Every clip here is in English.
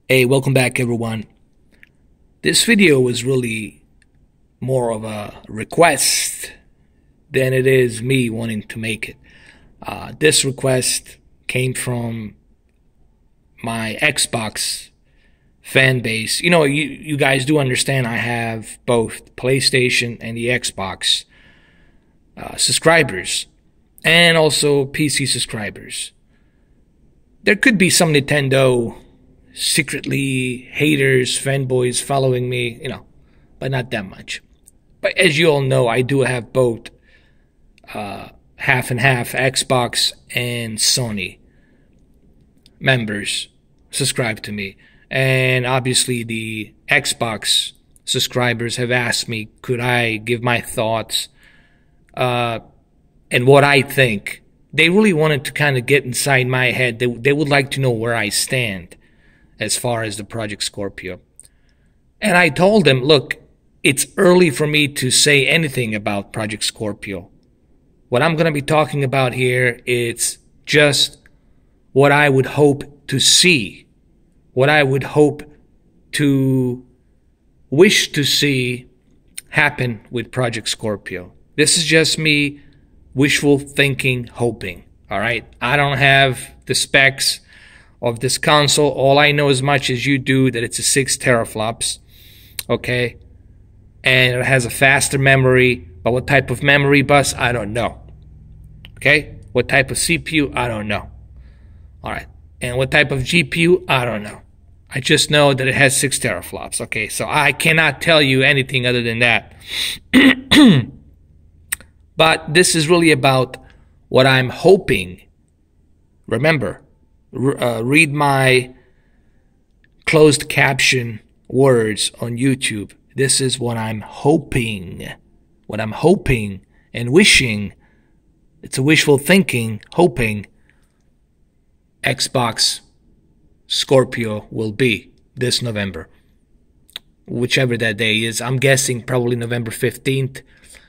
Hey, welcome back everyone. This video was really more of a request than it is me wanting to make it. This request came from my Xbox fan base. You guys do understand I have both PlayStation and the Xbox subscribers and also PC subscribers. There could be some Nintendo secretly haters, fanboys following me, but not that much. But as you all know, I do have both half and half Xbox and Sony members subscribe to me. And obviously the Xbox subscribers have asked me, could I give my thoughts and what I think. They really wanted to kind of get inside my head. They would like to know where I stand as far as the Project Scorpio. And I told them, look, it's early for me to say anything about Project Scorpio. What I'm going to be talking about here, it's just what I would hope to see, what I would hope to wish to see happen with Project Scorpio. This is just me wishful thinking, hoping. All right, I don't have the specs of this console. All I know as much as you do that it's a 6 teraflops, okay, and it has a faster memory. But what type of memory bus, I don't know. Okay, what type of CPU, I don't know. All right, and what type of GPU, I don't know. I just know that it has 6 teraflops. Okay, so I cannot tell you anything other than that. But this is really about what I'm hoping. Remember, read my closed caption words on YouTube. This is what I'm hoping. What I'm hoping and wishing. It's a wishful thinking, hoping Xbox Scorpio will be this November. Whichever that day is. I'm guessing probably November 15th.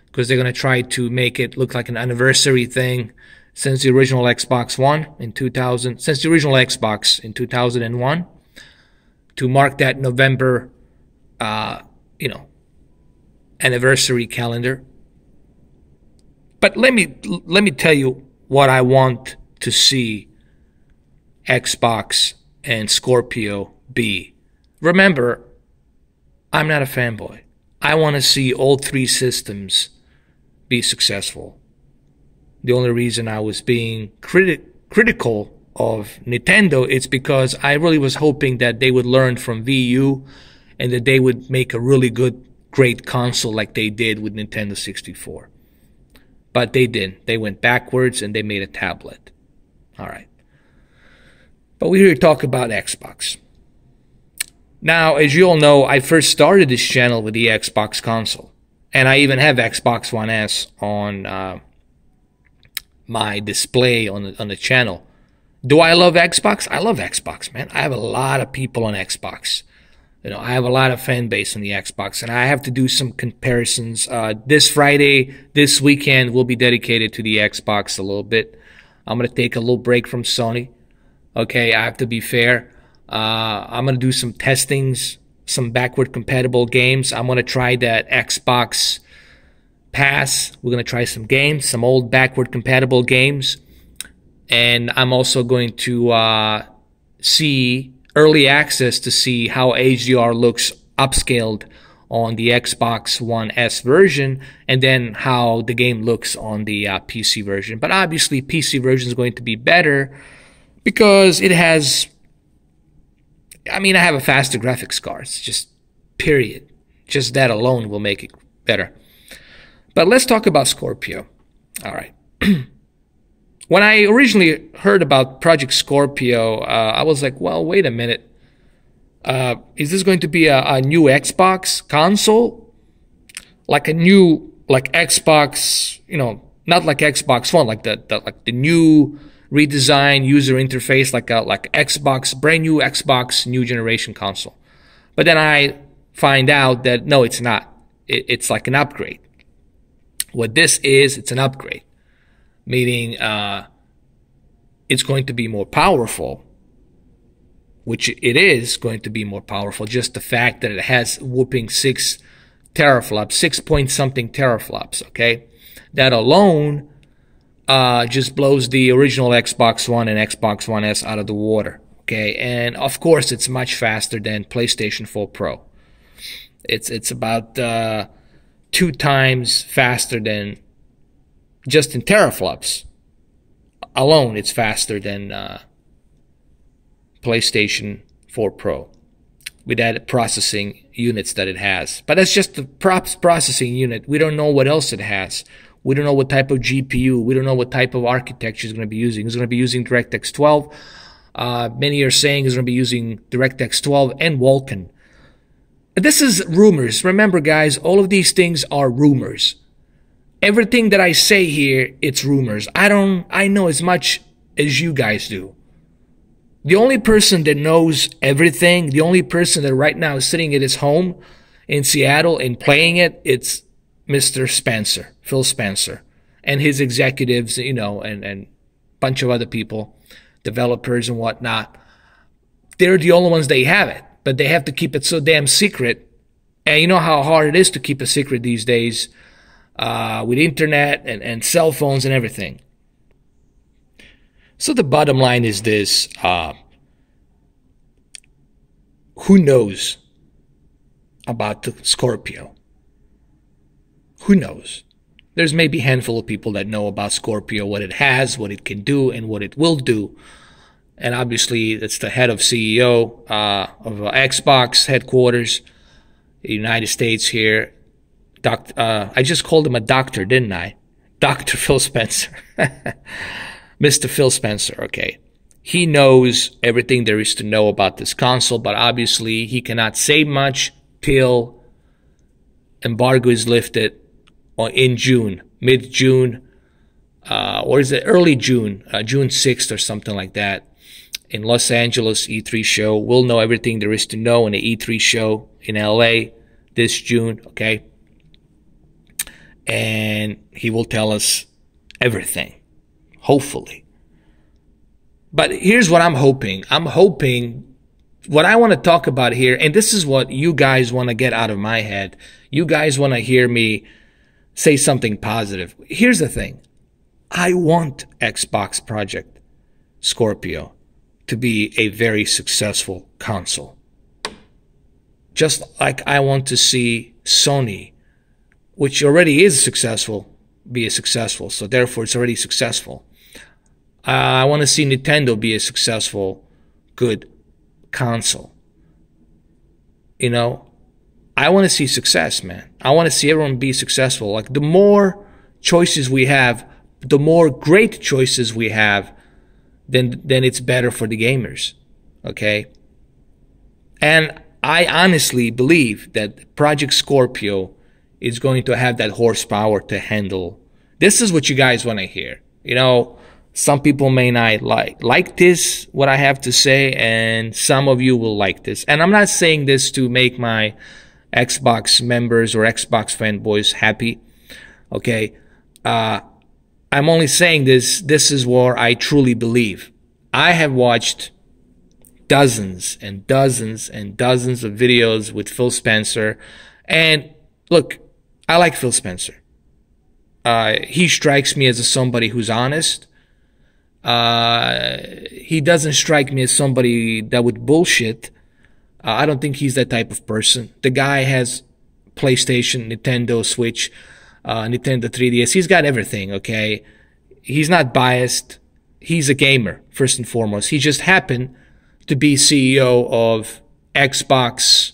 Because they're going to try to make it look like an anniversary thing since the original Xbox One in 2000, since the original Xbox in 2001, to mark that November, anniversary calendar. But let me tell you what I want to see Xbox and Scorpio be. Remember, I'm not a fanboy. I want to see all three systems be successful. The only reason I was being critical of Nintendo is because I really was hoping that they would learn from Wii U and that they would make a really great console like they did with Nintendo 64. But they didn't. They went backwards and they made a tablet. All right. But we're here to talk about Xbox. Now, as you all know, I first started this channel with the Xbox console. And I even have Xbox One S on my display on the channel. Do I love Xbox? I love Xbox, man. I have a lot of people on Xbox. I have a lot of fan base on the Xbox. And I have to do some comparisons. This Friday, this weekend, will be dedicated to the Xbox a little bit. I'm going to take a little break from Sony. Okay, I have to be fair. I'm going to do some testings, some backward compatible games. I'm going to try that Xbox Pass. We're going to try some games, some old backward compatible games. And I'm also going to see early access to see how HDR looks upscaled on the Xbox One S version, and then how the game looks on the PC version. But obviously, PC version is going to be better because it has... I have a faster graphics card. It's just, period. Just that alone will make it better. But let's talk about Scorpio. All right. When I originally heard about Project Scorpio, I was like, well, wait a minute. Is this going to be a new Xbox console? Like a new, like Xbox, not like Xbox One, like the new redesign user interface, like Xbox, brand new Xbox new generation console. But then I find out that no, it's not. It's like an upgrade. What this is, it's an upgrade, meaning it's going to be more powerful. which it is going to be more powerful. Just the fact that it has whooping 6 teraflops, 6 point something teraflops, okay? That alone just blows the original Xbox One and Xbox One S out of the water, okay? And of course, it's much faster than PlayStation 4 Pro. It's about 2 times faster than, just in teraflops alone, it's faster than PlayStation 4 Pro with that processing units that it has. But that's just the processing unit. We don't know what else it has. We don't know what type of GPU. We don't know what type of architecture it's going to be using. It's going to be using DirectX 12. Many are saying it's going to be using DirectX 12 and Vulkan. This is rumors. Remember, guys, all of these things are rumors. Everything that I say here, it's rumors. I know as much as you guys do. The only person that knows everything, the only person that right now is sitting at his home in Seattle and playing it, it's Mr. Spencer, Phil Spencer, and his executives, you know, and a bunch of other people, developers and whatnot. They're the only ones that have it, but they have to keep it so damn secret. And you know how hard it is to keep a secret these days with internet and cell phones and everything. So the bottom line is this. Who knows about the Scorpio? Who knows? There's maybe a handful of people that know about Scorpio, what it has, what it can do, and what it will do. And obviously, it's the head of CEO of Xbox headquarters, the United States here. I just called him a doctor, didn't I? Dr. Phil Spencer. Mr. Phil Spencer, okay. He knows everything there is to know about this console, but obviously he cannot say much till embargo is lifted in June, mid-June, or is it early June, June 6th or something like that, in Los Angeles E3 show. We'll know everything there is to know in the E3 show in LA this June, okay? And he will tell us everything. Hopefully. But here's what I'm hoping. I'm hoping what I want to talk about here, and this is what you guys want to get out of my head. You guys want to hear me say something positive. Here's the thing. I want Xbox Project Scorpio to be a very successful console. Just like I want to see Sony, which already is successful, be successful. So therefore, it's already successful. I want to see Nintendo be a successful, good console. You know, I want to see success, man. I want to see everyone be successful. Like, the more choices we have, the more great choices we have, then it's better for the gamers. Okay? And I honestly believe that Project Scorpio is going to have that horsepower to handle. This is what you guys want to hear. You know, some people may not like this, what I have to say, and some of you will like this. And I'm not saying this to make my Xbox members or Xbox fanboys happy. Okay? I'm only saying this is where I truly believe. I have watched dozens and dozens and dozens of videos with Phil Spencer. And look, I like Phil Spencer. He strikes me as somebody who's honest. He doesn't strike me as somebody that would bullshit. I don't think he's that type of person. The guy has PlayStation, Nintendo Switch, Nintendo 3DS. He's got everything, okay? He's not biased. He's a gamer, first and foremost. He just happened to be CEO of Xbox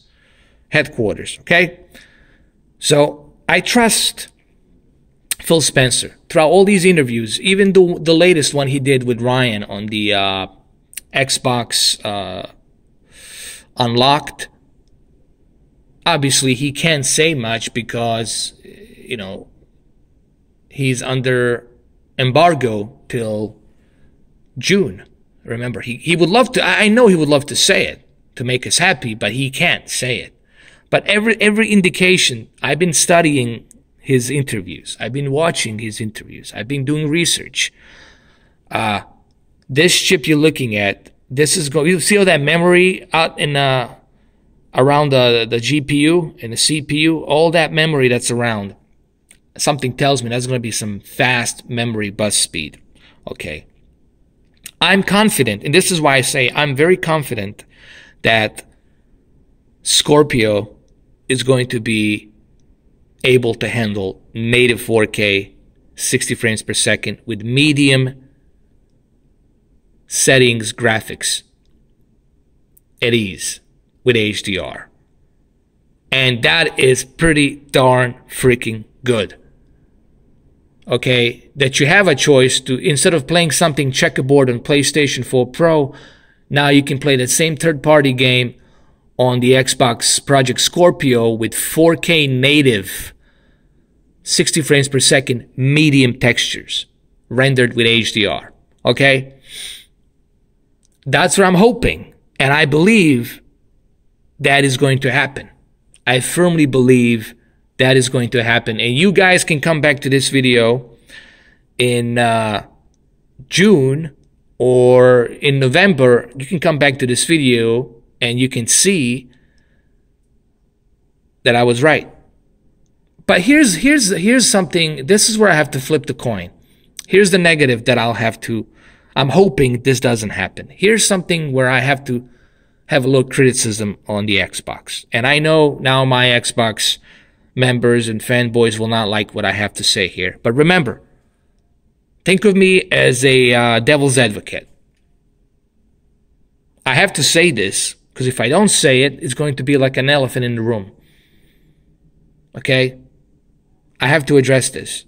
headquarters, okay? So I trust Phil Spencer throughout all these interviews, even the latest one he did with Ryan on the Xbox Unlocked. Obviously, he can't say much because, you know, he's under embargo till June. Remember, he would love to. I know he would love to say it to make us happy, but he can't say it. But every indication, I've been studying his interviews. I've been watching his interviews. I've been doing research. This chip you're looking at, This is going. You see all that memory out in around the GPU and the CPU, all that memory that's around. Something tells me that's going to be some fast memory bus speed. Okay. I'm confident, and this is why I say I'm very confident that Scorpio is going to be able to handle native 4K 60 frames per second with medium settings graphics at ease with HDR. And that is pretty darn freaking good. Okay, that you have a choice to, instead of playing something checkerboard on PlayStation 4 Pro, now you can play that same third-party game on the Xbox Project Scorpio with 4K native 60 frames per second medium textures rendered with HDR. Okay? That's what I'm hoping. And I believe that is going to happen. I firmly believe that is going to happen. And you guys can come back to this video in June or in November. You can come back to this video and you can see that I was right. But here's something. This is where I have to flip the coin. Here's the negative that I'm hoping this doesn't happen. Here's something where I have to have a little criticism on the Xbox. And I know now my Xbox members and fanboys will not like what I have to say here. But remember, think of me as a devil's advocate. I have to say this, because if I don't say it, it's going to be like an elephant in the room. Okay? I have to address this.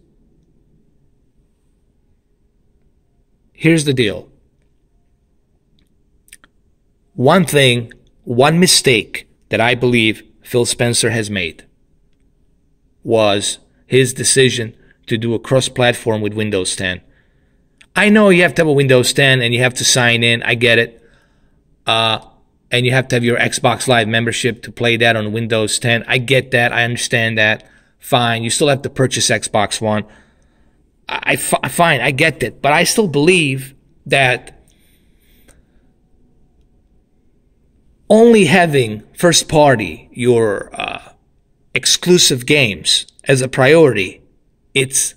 Here's the deal. One mistake that I believe Phil Spencer has made was his decision to do a cross-platform with Windows 10. I know you have to have a Windows 10 and you have to sign in. I get it. And you have to have your Xbox Live membership to play that on Windows 10. I get that. I understand that. Fine. You still have to purchase Xbox One. Fine. I get that. But I still believe that only having first party, your exclusive games as a priority, it's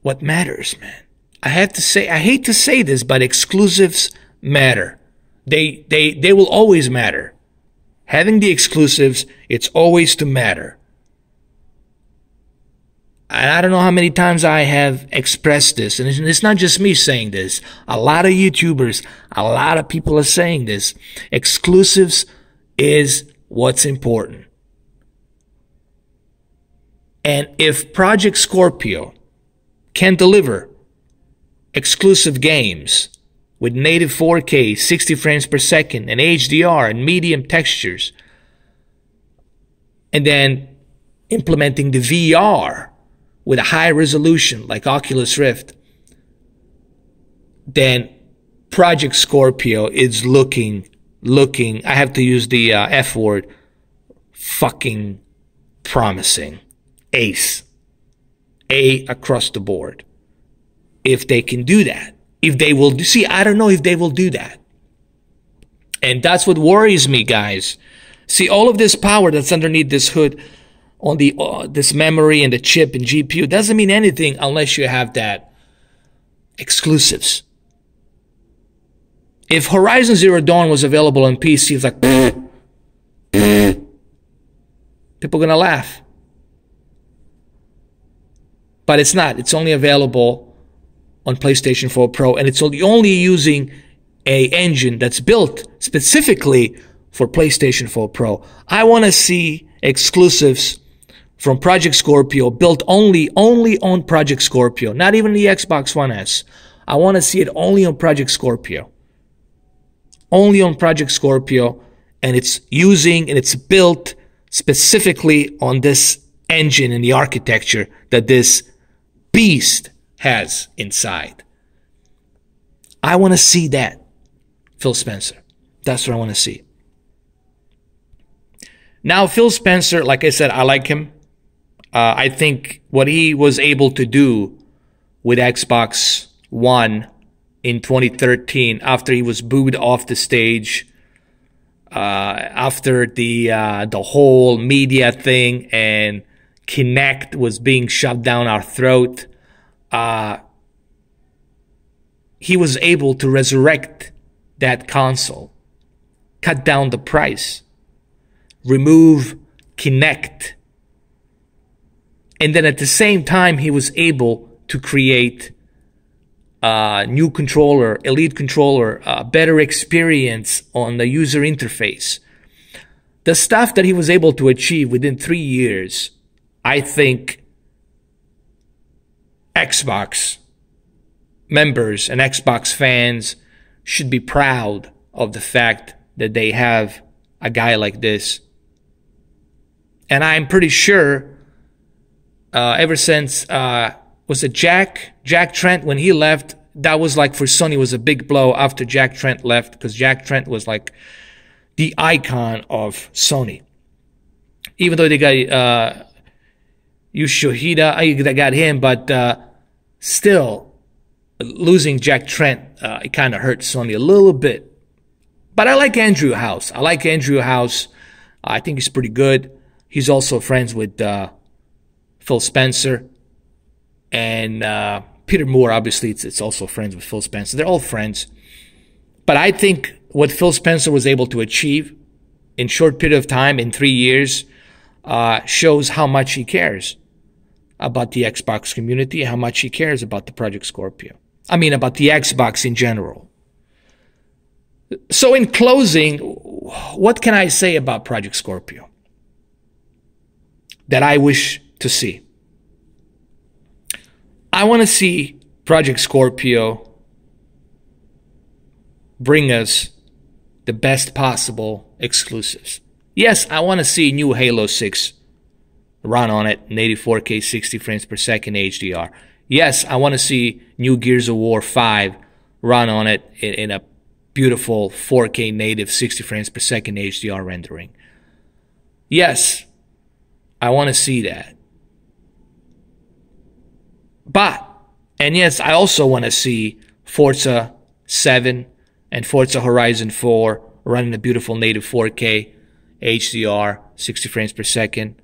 what matters, man. I have to say, I hate to say this, but exclusives matter. They will always matter. Having the exclusives, it's always to matter. And I don't know how many times I have expressed this, and it's not just me saying this. A lot of YouTubers, a lot of people are saying this. Exclusives is what's important. And if Project Scorpio can deliver exclusive games with native 4K, 60 frames per second, and HDR and medium textures, and then implementing the VR with a high resolution like Oculus Rift, then Project Scorpio is looking, I have to use the F word, fucking promising. Ace. A across the board. If they can do that. If they will, see, I don't know if they will do that. And that's what worries me, guys. See, all of this power that's underneath this hood on the this memory and the chip and GPU doesn't mean anything unless you have that exclusives. If Horizon Zero Dawn was available on PC, it's like people are gonna laugh. But it's not. It's only available on PlayStation 4 Pro, and it's only using a engine that's built specifically for PlayStation 4 Pro. I want to see exclusives from Project Scorpio built only on Project Scorpio, not even the Xbox One S. I want to see it only on Project Scorpio. Only on Project Scorpio, and it's built specifically on this engine and the architecture that this beast has inside. I want to see that, Phil Spencer. That's what I want to see. Now, Phil Spencer, like I said, I like him. I think what he was able to do with Xbox One in 2013 after he was booed off the stage, after the whole media thing and Kinect was being shoved down our throat. He was able to resurrect that console, cut down the price, remove Kinect, and then at the same time he was able to create a new controller, elite controller, a better experience on the user interface. The stuff that he was able to achieve within 3 years, I think Xbox members and Xbox fans should be proud of the fact that they have a guy like this. And I'm pretty sure ever since, was it Jack Trent, when he left, that was like for Sony was a big blow after Jack Trent left, because Jack Trent was like the icon of Sony. Even though they got Yoshihide, they got him, but still, losing Jack Trent, it kind of hurt Sony a little bit. But I like Andrew House. I like Andrew House. I think he's pretty good. He's also friends with Phil Spencer. And Peter Moore, obviously, it's also friends with Phil Spencer. They're all friends. But I think what Phil Spencer was able to achieve in a short period of time, in 3 years, shows how much he cares about the Xbox community, how much he cares about the Project Scorpio. I mean, about the Xbox in general. So in closing, what can I say about Project Scorpio that I wish to see? I want to see Project Scorpio bring us the best possible exclusives. Yes, I want to see new Halo 6 run on it in 84K 60 frames per second HDR. Yes, I want to see new Gears of War 5 run on it in a beautiful 4K native 60 frames per second HDR rendering. Yes, I want to see that. And yes, I also want to see Forza 7 and Forza Horizon 4 running a beautiful native 4K HDR 60 frames per second,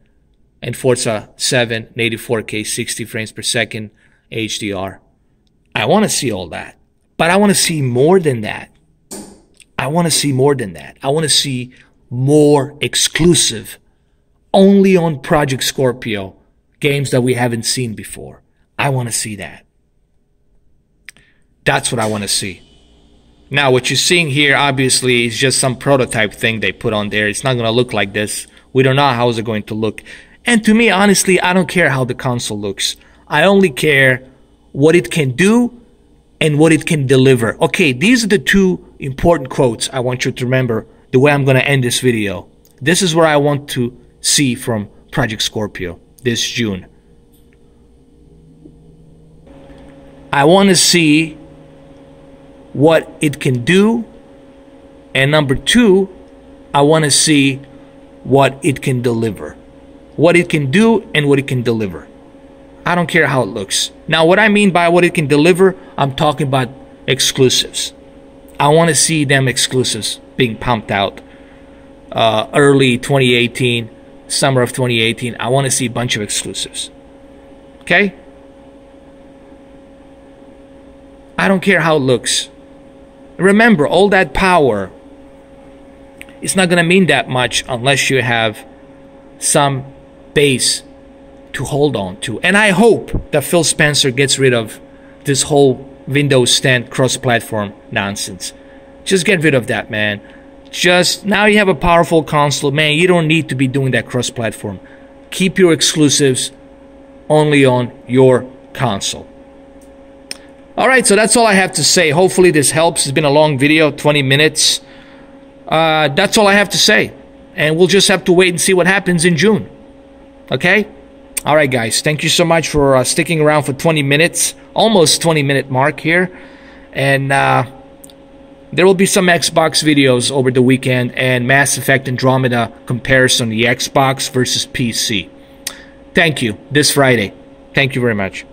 and Forza 7 native 4K 60 frames per second HDR. I want to see all that. But I want to see more than that. I want to see more than that. I want to see more exclusive, only on Project Scorpio, games that we haven't seen before. I want to see that. That's what I want to see. Now, what you're seeing here, obviously, is just some prototype thing they put on there. It's not going to look like this. We don't know how it's going to look. And to me, honestly, I don't care how the console looks. I only care what it can do and what it can deliver. Okay, these are the two important quotes I want you to remember the way I'm going to end this video. This is what I want to see from Project Scorpio this June. I want to see what it can do, and number two, I want to see what it can deliver. What it can do and what it can deliver. I don't care how it looks. Now, what I mean by what it can deliver, I'm talking about exclusives. I want to see them exclusives being pumped out early 2018, summer of 2018. I want to see a bunch of exclusives. Okay? I don't care how it looks. Remember, all that power, it's not going to mean that much unless you have some base to hold on to. And I hope that Phil Spencer gets rid of this whole Windows 10 cross-platform nonsense. Just get rid of that, man. Just, now you have a powerful console, man, you don't need to be doing that cross-platform. Keep your exclusives only on your console. Alright, so that's all I have to say. Hopefully this helps. It's been a long video, 20 minutes. That's all I have to say. And we'll just have to wait and see what happens in June. Okay? Alright guys, thank you so much for sticking around for 20 minutes. Almost 20-minute mark here. And there will be some Xbox videos over the weekend and Mass Effect Andromeda comparison, the Xbox versus PC. Thank you. This Friday. Thank you very much.